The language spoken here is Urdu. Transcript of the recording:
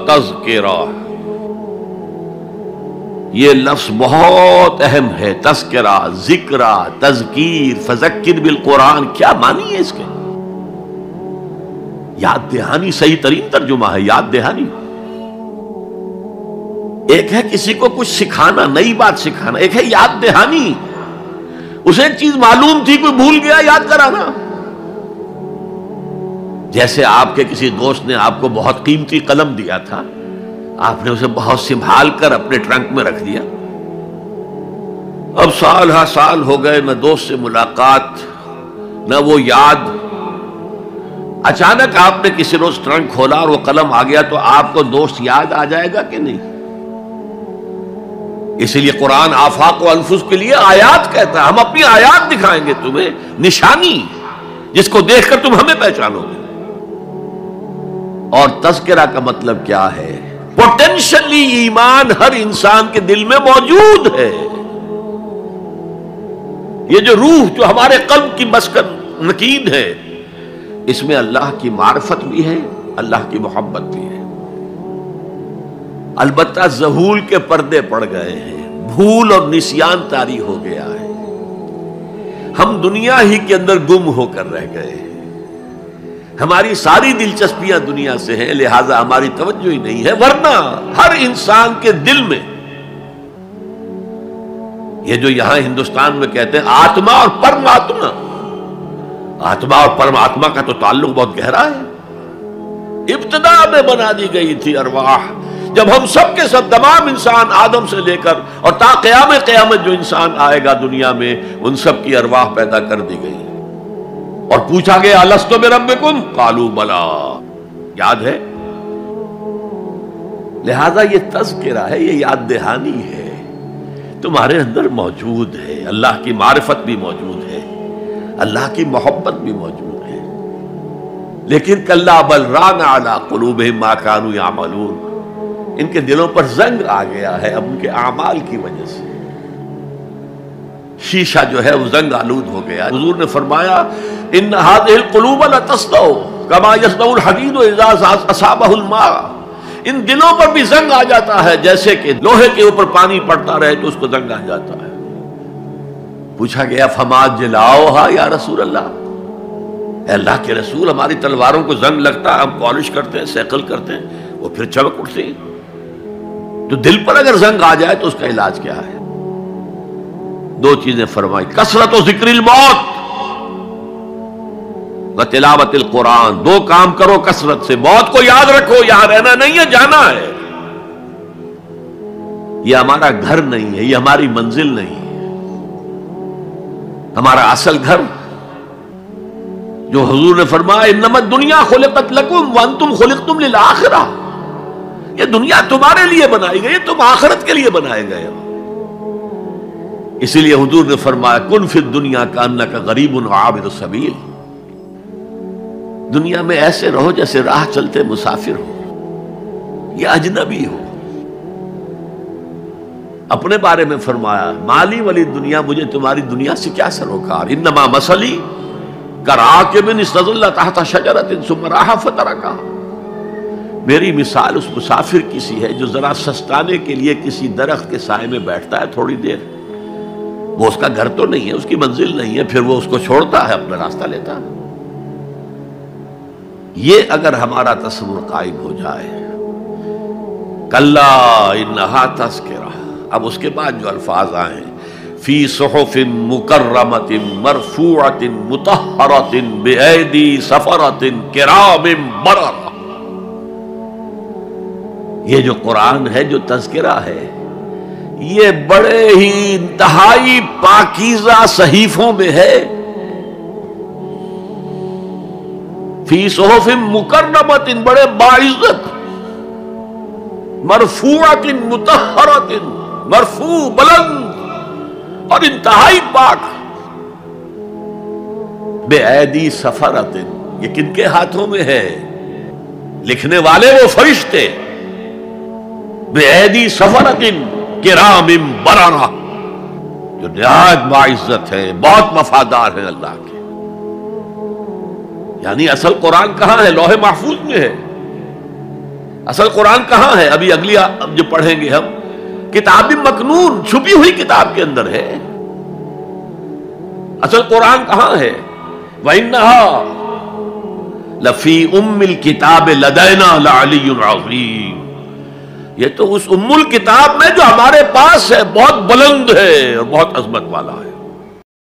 تذکرہ، یہ لفظ بہت اہم ہے، تذکرہ، ذکرہ، تذکیر، فذکر بالقرآن، کیا معنی ہے اس کے؟ یاد دہانی صحیح ترین ترجمہ ہے، یاد دہانی۔ ایک ہے کسی کو کچھ سکھانا، نئی بات سکھانا، ایک ہے یاد دہانی، اسے ایک چیز معلوم تھی کوئی بھول گیا، یاد کرانا۔ جیسے آپ کے کسی دوست نے آپ کو بہت قیمتی قلم دیا تھا، آپ نے اسے بہت سنبھال کر اپنے ٹرنک میں رکھ دیا، اب سال ہا سال ہو گئے، نہ دوست سے ملاقات نہ وہ یاد، اچانک آپ نے کسی روز ٹرنک کھولا اور وہ قلم آ گیا، تو آپ کو دوست یاد آ جائے گا کہ نہیں؟ اسی لیے قرآن آفاق و انفس کے لیے آیات کہتا ہے، ہم اپنی آیات دکھائیں گے تمہیں، نشانی جس کو دیکھ کر تم ہمیں پہچانو گے۔ اور تذکرہ کا مطلب کیا ہے؟ پوٹینشلی ایمان ہر انسان کے دل میں موجود ہے، یہ جو روح جو ہمارے قلب کی مسکن نکید ہے، اس میں اللہ کی معرفت بھی ہے، اللہ کی محبت بھی ہے، البتہ ذہول کے پردے پڑ گئے ہیں، بھول اور نسیان طاری ہو گیا ہے، ہم دنیا ہی کے اندر گم ہو کر رہ گئے ہیں، ہماری ساری دلچسپیاں دنیا سے ہیں، لہذا ہماری توجہ ہی نہیں ہے، ورنہ ہر انسان کے دل میں یہ جو یہاں ہندوستان میں کہتے ہیں آتما اور پرماتما، آتما اور پرماتما کا تو تعلق بہت گہرا ہے، ابتدا میں بنا دی گئی تھی ارواح، جب ہم سب کے سب تمام انسان آدم سے لے کر اور تا قیامت جو انسان آئے گا دنیا میں، ان سب کی ارواح پیدا کر دی گئی، اور پوچھا گیا الستو بربکم قالوا بلا، یاد ہے؟ لہذا یہ تذکرہ ہے، یہ یاد دہانی ہے، تمہارے اندر موجود ہے، اللہ کی معرفت بھی موجود ہے، اللہ کی محبت بھی موجود ہے، لیکن کلا بل ران علی قلوبہم ما کانوا یعملون، ان کے دلوں پر زنگ آ گیا ہے اب ان کے اعمال کی وجہ سے، شیشہ جو ہے وہ زنگ آلود ہو گیا۔ حضور نے فرمایا ان هذه القلوب لتصدع كما يصدع الحديد اذا اصابه الماء، ان دلوں پر بھی زنگ آ جاتا ہے جیسے کہ لوہے کے اوپر پانی پڑتا رہے تو اس کو زنگ آ جاتا ہے۔ پوچھا گیا فما جلاؤھا یا رسول اللہ، اے اللہ کے رسول ہماری تلواروں کو زنگ لگتا ہے، ہم پالش کرتے ہیں، سیکل کرتے ہیں، وہ پھر چمک اٹھتی ہیں، تو دل پر اگر زنگ آ جائے تو اس کا علاج کیا ہے؟ دو چیزیں فرمائی، کثرت و ذکر الموت و تلاوت القرآن، دو کام کرو کثرت سے، موت کو یاد رکھو، یہاں رہنا نہیں ہے، جانا ہے، یہ ہمارا گھر نہیں ہے، یہ ہماری منزل نہیں ہے، ہمارا اصل گھر جو حضور نے فرمایا انما الدنیا خلقت لکم وانتم خلقتم للآخرہ، یہ دنیا تمہارے لیے بنائی گئی، تم آخرت کے لیے بنائے گئے ہو، اسی لیے حضور نے فرمایا کن فی الدنیا کانک غریب عابر السبیل، دنیا میں ایسے رہو جیسے راہ چلتے مسافر ہو یا اجنبی ہو۔ اپنے بارے میں فرمایا مالی والی دنیا، مجھے تمہاری دنیا سے کیا سروکار، انما مثلی کراکب استظل تحت شجرۃ ثم راح فترکھا، میری مثال اس مسافر کی سی ہے جو ذرا سستانے کے لیے کسی درخت کے سائے میں بیٹھتا ہے تھوڑی دیر، وہ اس کا گھر تو نہیں ہے، اس کی منزل نہیں ہے، پھر وہ اس کو چھوڑتا ہے، اپنا راستہ لیتا ہے۔ یہ اگر ہمارا تصور قائم ہو جائے، کلا انہا تذکرہ، اب اس کے بعد جو الفاظ آئے ہیں فی صحف مکرمۃ مرفوعۃ مطہرۃ بایدی سفرۃ کرام بررہ، یہ جو قرآن ہے، جو تذکرہ ہے، یہ بڑے ہی انتہائی پاکیزہ صحیفوں میں ہے، فی صحف مکرمۃ، بڑے باعزت، مرفوعۃ مطہرۃ، مرفوع بلند اور انتہائی پاک، بے ایدی سفرۃ، یہ کن کے ہاتھوں میں ہے؟ لکھنے والے وہ فرشتے، بے ایدی سفرۃ کرام بررہ، جو نہایت باعزت ہے، بہت وفادار ہیں اللہ کے۔ یعنی اصل قرآن کہاں ہے؟ لوح محفوظ میں ہے، اصل قرآن کہاں ہے؟ ابھی اگلی جو پڑھیں گے ہم، کتاب مکنون، چھپی ہوئی کتاب کے اندر ہے. اصل قرآن کہاں ہے؟ وَإِنَّهَا لَفِي أُمِّ الْكِتَابِ لَدَيْنَا لَعَلِيٌّ عَظِيمٌ. یہ تو اس ام الکتاب میں جو ہمارے پاس ہے، بہت بلند ہے اور بہت عظمت والا ہے.